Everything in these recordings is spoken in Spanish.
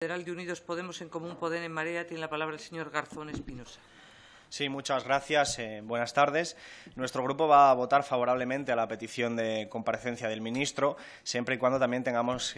Federal de Unidos Podemos en Común Podem en Marea tiene la palabra el señor Garzón Espinosa. Sí, muchas gracias. Buenas tardes. Nuestro grupo va a votar favorablemente a la petición de comparecencia del ministro, siempre y cuando también tengamos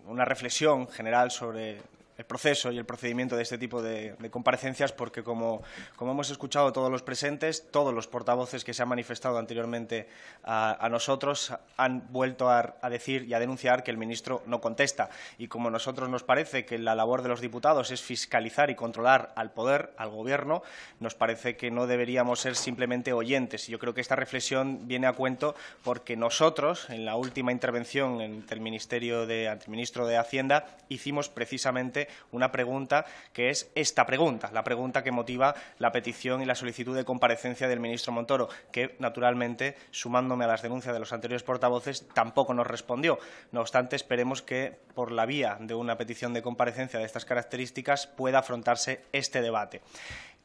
una reflexión general sobre el proceso y el procedimiento de este tipo de comparecencias, porque como hemos escuchado todos los presentes, todos los portavoces que se han manifestado anteriormente a nosotros han vuelto a decir y a denunciar que el ministro no contesta. Y como a nosotros nos parece que la labor de los diputados es fiscalizar y controlar al poder, al Gobierno, nos parece que no deberíamos ser simplemente oyentes. Y yo creo que esta reflexión viene a cuento porque nosotros, en la última intervención ante el ministro de Hacienda, hicimos precisamente una pregunta que es esta pregunta, la pregunta que motiva la petición y la solicitud de comparecencia del ministro Montoro, que, naturalmente, sumándome a las denuncias de los anteriores portavoces, tampoco nos respondió. No obstante, esperemos que, por la vía de una petición de comparecencia de estas características, pueda afrontarse este debate.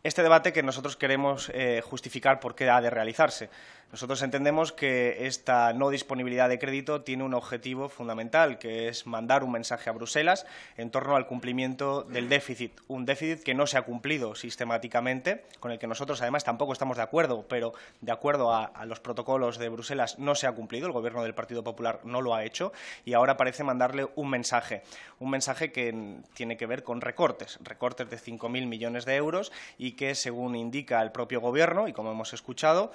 Este debate que nosotros queremos justificar por qué ha de realizarse. Nosotros entendemos que esta no disponibilidad de crédito tiene un objetivo fundamental, que es mandar un mensaje a Bruselas en torno al cumplimiento del déficit, un déficit que no se ha cumplido sistemáticamente, con el que nosotros además tampoco estamos de acuerdo, pero de acuerdo a los protocolos de Bruselas no se ha cumplido, el Gobierno del Partido Popular no lo ha hecho y ahora parece mandarle un mensaje que tiene que ver con recortes de 5.000 millones de euros y que, según indica el propio Gobierno, y como hemos escuchado,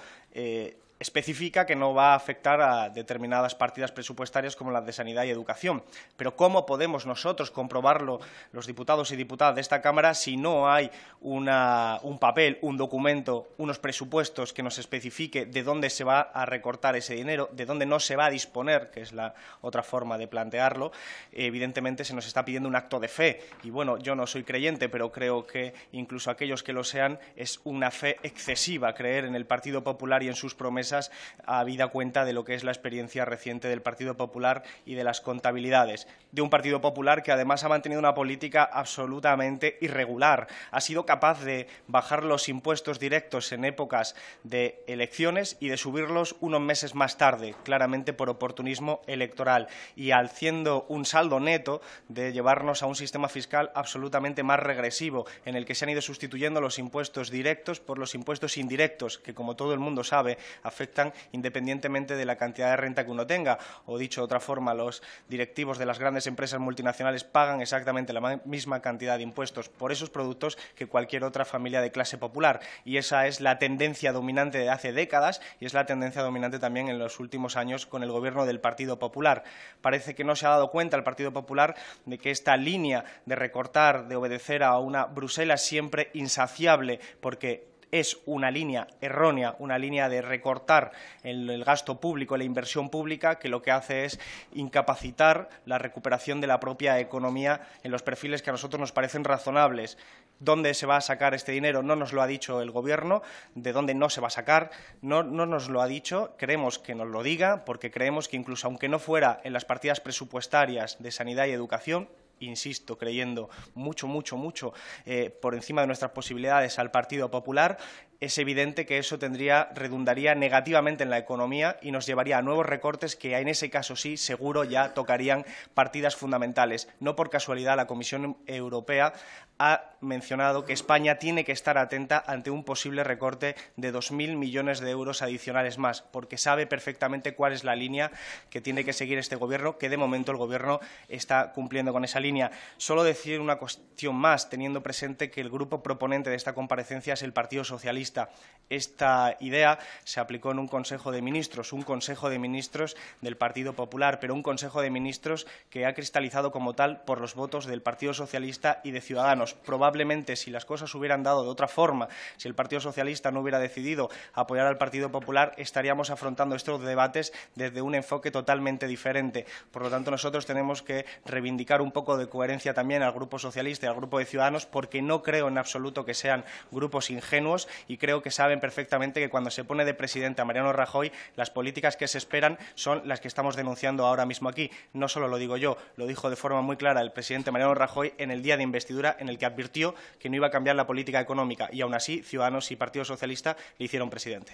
especifica que no va a afectar a determinadas partidas presupuestarias como las de sanidad y educación. Pero ¿cómo podemos nosotros comprobarlo, los diputados y diputadas de esta Cámara, si no hay un papel, un documento, unos presupuestos que nos especifique de dónde se va a recortar ese dinero, de dónde no se va a disponer, que es la otra forma de plantearlo? Evidentemente se nos está pidiendo un acto de fe. Y bueno, yo no soy creyente, pero creo que incluso aquellos que lo sean es una fe excesiva creer en el Partido Popular y en sus promesas, habida cuenta de lo que es la experiencia reciente del Partido Popular y de las contabilidades. De un Partido Popular que además ha mantenido una política absolutamente irregular. Ha sido capaz de bajar los impuestos directos en épocas de elecciones y de subirlos unos meses más tarde, claramente por oportunismo electoral, y haciendo un saldo neto de llevarnos a un sistema fiscal absolutamente más regresivo, en el que se han ido sustituyendo los impuestos directos por los impuestos indirectos, que, como todo el mundo sabe, afectan independientemente de la cantidad de renta que uno tenga. O, dicho de otra forma, los directivos de las grandes empresas multinacionales pagan exactamente la misma cantidad de impuestos por esos productos que cualquier otra familia de clase popular. Y esa es la tendencia dominante de hace décadas y es la tendencia dominante también en los últimos años con el Gobierno del Partido Popular. Parece que no se ha dado cuenta el Partido Popular de que esta línea de recortar, de obedecer a una Bruselas siempre insaciable, porque es una línea errónea, una línea de recortar el gasto público, la inversión pública, que lo que hace es incapacitar la recuperación de la propia economía en los perfiles que a nosotros nos parecen razonables. ¿Dónde se va a sacar este dinero? No nos lo ha dicho el Gobierno. ¿De dónde no se va a sacar? No nos lo ha dicho. Queremos que nos lo diga, porque creemos que incluso aunque no fuera en las partidas presupuestarias de sanidad y educación, insisto, creyendo mucho por encima de nuestras posibilidades al Partido Popular, es evidente que eso redundaría negativamente en la economía y nos llevaría a nuevos recortes que, en ese caso sí, seguro ya tocarían partidas fundamentales. No por casualidad la Comisión Europea ha mencionado que España tiene que estar atenta ante un posible recorte de 2.000 millones de euros adicionales más, porque sabe perfectamente cuál es la línea que tiene que seguir este Gobierno, que de momento el Gobierno está cumpliendo con esa línea. Solo decir una cuestión más, teniendo presente que el grupo proponente de esta comparecencia es el Partido Socialista. Esta idea se aplicó en un Consejo de Ministros del Partido Popular, pero un Consejo de Ministros que ha cristalizado como tal por los votos del Partido Socialista y de Ciudadanos. Probablemente, si las cosas hubieran dado de otra forma, si el Partido Socialista no hubiera decidido apoyar al Partido Popular, estaríamos afrontando estos debates desde un enfoque totalmente diferente. Por lo tanto, nosotros tenemos que reivindicar un poco de coherencia también al Grupo Socialista y al Grupo de Ciudadanos, porque no creo en absoluto que sean grupos ingenuos y creo que saben perfectamente que cuando se pone de presidente a Mariano Rajoy, las políticas que se esperan son las que estamos denunciando ahora mismo aquí. No solo lo digo yo, lo dijo de forma muy clara el presidente Mariano Rajoy en el día de investidura, en el que advirtió que no iba a cambiar la política económica, y aún así Ciudadanos y Partido Socialista le hicieron presidente.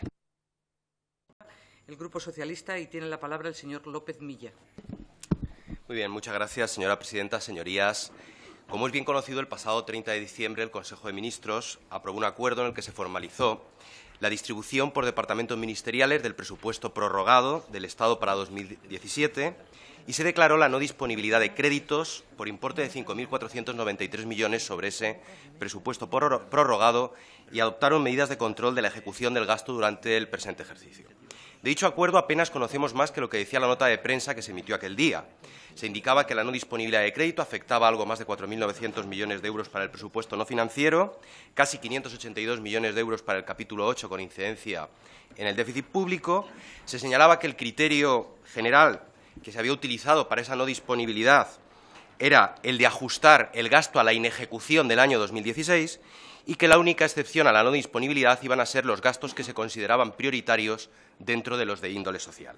El Grupo Socialista, y tiene la palabra el señor López Milla. Muy bien, muchas gracias, señora presidenta. Señorías, como es bien conocido, el pasado 30 de diciembre el Consejo de Ministros aprobó un acuerdo en el que se formalizó la distribución por departamentos ministeriales del presupuesto prorrogado del Estado para 2017 y se declaró la no disponibilidad de créditos por importe de 5.493 millones sobre ese presupuesto prorrogado y adoptaron medidas de control de la ejecución del gasto durante el presente ejercicio. De dicho acuerdo apenas conocemos más que lo que decía la nota de prensa que se emitió aquel día. Se indicaba que la no disponibilidad de crédito afectaba a algo más de 4.900 millones de euros para el presupuesto no financiero, casi 582 millones de euros para el capítulo 8 con incidencia en el déficit público. Se señalaba que el criterio general que se había utilizado para esa no disponibilidad era el de ajustar el gasto a la inejecución del año 2016 y que la única excepción a la no disponibilidad iban a ser los gastos que se consideraban prioritarios dentro de los de índole social.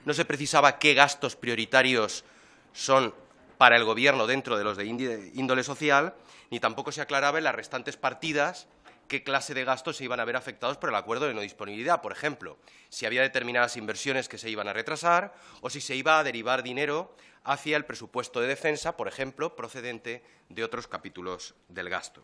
No se precisaba qué gastos prioritarios son para el Gobierno dentro de los de índole social, ni tampoco se aclaraba en las restantes partidas qué clase de gastos se iban a ver afectados por el acuerdo de no disponibilidad. Por ejemplo, si había determinadas inversiones que se iban a retrasar o si se iba a derivar dinero hacia el presupuesto de defensa, por ejemplo, procedente de otros capítulos del gasto.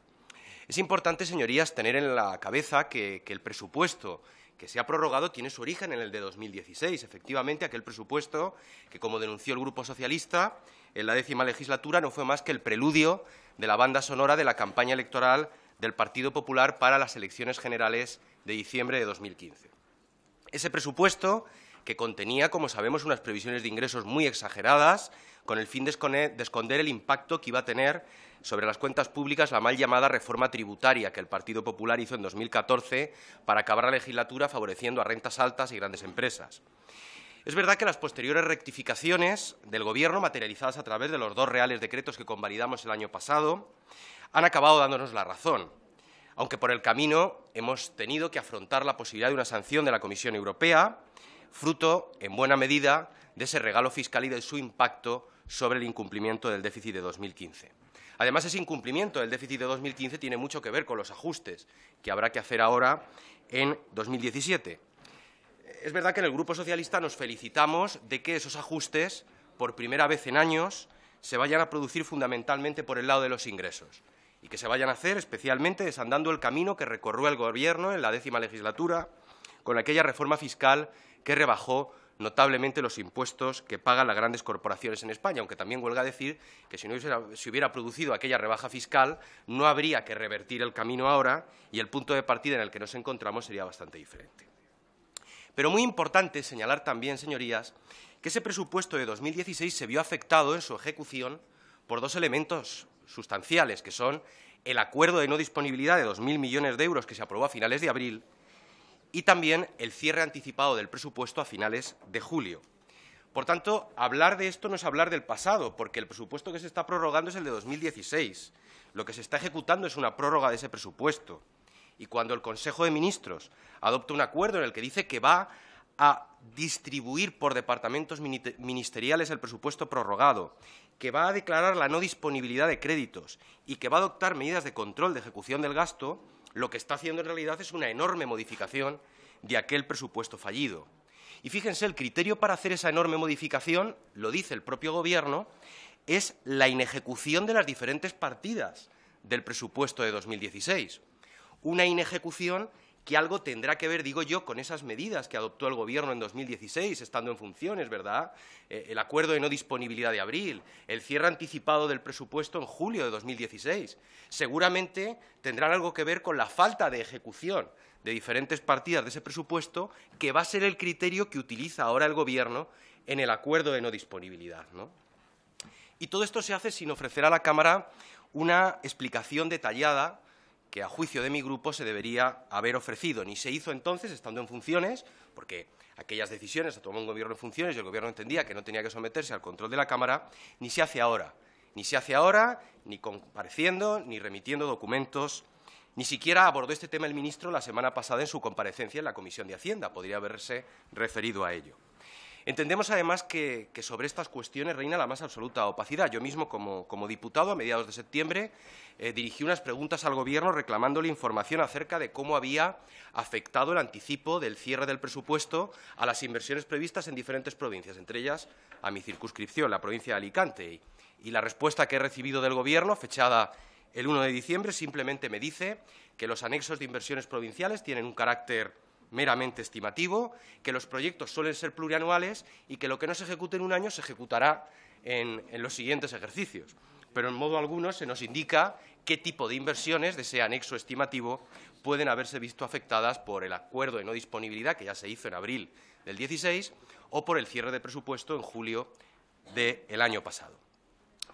Es importante, señorías, tener en la cabeza que el presupuesto que se ha prorrogado tiene su origen en el de 2016. Efectivamente, aquel presupuesto que, como denunció el Grupo Socialista, en la 10ª legislatura no fue más que el preludio de la banda sonora de la campaña electoral del Partido Popular para las elecciones generales de diciembre de 2015. Ese presupuesto, que contenía, como sabemos, unas previsiones de ingresos muy exageradas, con el fin de esconder el impacto que iba a tener sobre las cuentas públicas la mal llamada reforma tributaria que el Partido Popular hizo en 2014 para acabar la legislatura favoreciendo a rentas altas y grandes empresas. Es verdad que las posteriores rectificaciones del Gobierno, materializadas a través de los 2 reales decretos que convalidamos el año pasado, han acabado dándonos la razón, aunque por el camino hemos tenido que afrontar la posibilidad de una sanción de la Comisión Europea, fruto, en buena medida, de ese regalo fiscal y de su impacto sobre el incumplimiento del déficit de 2015. Además, ese incumplimiento del déficit de 2015 tiene mucho que ver con los ajustes que habrá que hacer ahora en 2017. Es verdad que en el Grupo Socialista nos felicitamos de que esos ajustes, por primera vez en años, se vayan a producir fundamentalmente por el lado de los ingresos y que se vayan a hacer especialmente desandando el camino que recorrió el Gobierno en la 10ª legislatura con aquella reforma fiscal que rebajó notablemente los impuestos que pagan las grandes corporaciones en España, aunque también huelga decir que si no se hubiera producido aquella rebaja fiscal no habría que revertir el camino ahora y el punto de partida en el que nos encontramos sería bastante diferente. Pero muy importante señalar también, señorías, que ese presupuesto de 2016 se vio afectado en su ejecución por 2 elementos sustanciales, que son el acuerdo de no disponibilidad de 2.000 millones de euros que se aprobó a finales de abril y también el cierre anticipado del presupuesto a finales de julio. Por tanto, hablar de esto no es hablar del pasado, porque el presupuesto que se está prorrogando es el de 2016. Lo que se está ejecutando es una prórroga de ese presupuesto. Y cuando el Consejo de Ministros adopta un acuerdo en el que dice que va a distribuir por departamentos ministeriales el presupuesto prorrogado, que va a declarar la no disponibilidad de créditos y que va a adoptar medidas de control de ejecución del gasto, lo que está haciendo en realidad es una enorme modificación de aquel presupuesto fallido. Y fíjense, el criterio para hacer esa enorme modificación, lo dice el propio Gobierno, es la inejecución de las diferentes partidas del presupuesto de 2016. Una inejecución que algo tendrá que ver, digo yo, con esas medidas que adoptó el Gobierno en 2016, estando en funciones, ¿verdad? El acuerdo de no disponibilidad de abril, el cierre anticipado del presupuesto en julio de 2016. Seguramente tendrán algo que ver con la falta de ejecución de diferentes partidas de ese presupuesto, que va a ser el criterio que utiliza ahora el Gobierno en el acuerdo de no disponibilidad, ¿no? Y todo esto se hace sin ofrecer a la Cámara una explicación detallada que a juicio de mi grupo se debería haber ofrecido. Ni se hizo entonces, estando en funciones, porque aquellas decisiones se tomó un Gobierno en funciones y el Gobierno entendía que no tenía que someterse al control de la Cámara, ni se hace ahora. Ni se hace ahora, ni compareciendo, ni remitiendo documentos. Ni siquiera abordó este tema el ministro la semana pasada en su comparecencia en la Comisión de Hacienda. Podría haberse referido a ello. Entendemos, además, que sobre estas cuestiones reina la más absoluta opacidad. Yo mismo, como diputado, a mediados de septiembre, dirigí unas preguntas al Gobierno reclamándole información acerca de cómo había afectado el anticipo del cierre del presupuesto a las inversiones previstas en diferentes provincias, entre ellas a mi circunscripción, la provincia de Alicante. Y la respuesta que he recibido del Gobierno, fechada el 1 de diciembre, simplemente me dice que los anexos de inversiones provinciales tienen un carácter meramente estimativo, que los proyectos suelen ser plurianuales y que lo que no se ejecute en un año se ejecutará en los siguientes ejercicios. Pero en modo alguno se nos indica qué tipo de inversiones de ese anexo estimativo pueden haberse visto afectadas por el acuerdo de no disponibilidad que ya se hizo en abril del 16 o por el cierre de presupuesto en julio del año pasado.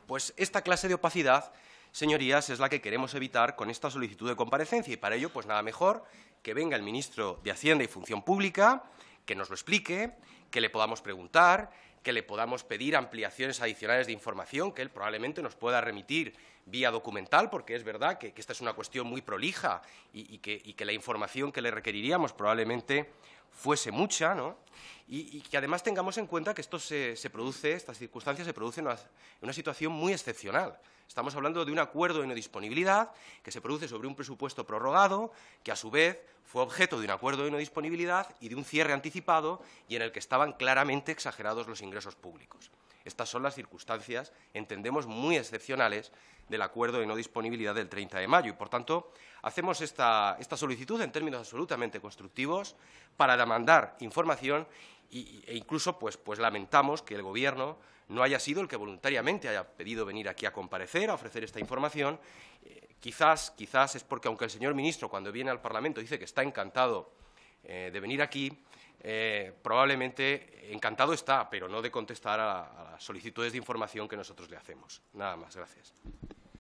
Pues esta clase de opacidad, señorías, es la que queremos evitar con esta solicitud de comparecencia y para ello, pues nada mejor que venga el ministro de Hacienda y Función Pública, que nos lo explique, que le podamos preguntar, que le podamos pedir ampliaciones adicionales de información, que él probablemente nos pueda remitir vía documental, porque es verdad que esta es una cuestión muy prolija y que la información que le requeriríamos probablemente fuese mucha, ¿no? Y que además tengamos en cuenta que estas circunstancias se producen en una situación muy excepcional. Estamos hablando de un acuerdo de no disponibilidad que se produce sobre un presupuesto prorrogado, que a su vez fue objeto de un acuerdo de no disponibilidad y de un cierre anticipado y en el que estaban claramente exagerados los ingresos públicos. Estas son las circunstancias, entendemos, muy excepcionales del acuerdo de no disponibilidad del 30 de mayo y, por tanto, hacemos esta solicitud en términos absolutamente constructivos para demandar información e incluso pues lamentamos que el Gobierno no haya sido el que voluntariamente haya pedido venir aquí a comparecer, a ofrecer esta información. Quizás es porque, aunque el señor ministro, cuando viene al Parlamento, dice que está encantado de venir aquí, probablemente encantado está, pero no de contestar a las solicitudes de información que nosotros le hacemos. Nada más. Gracias.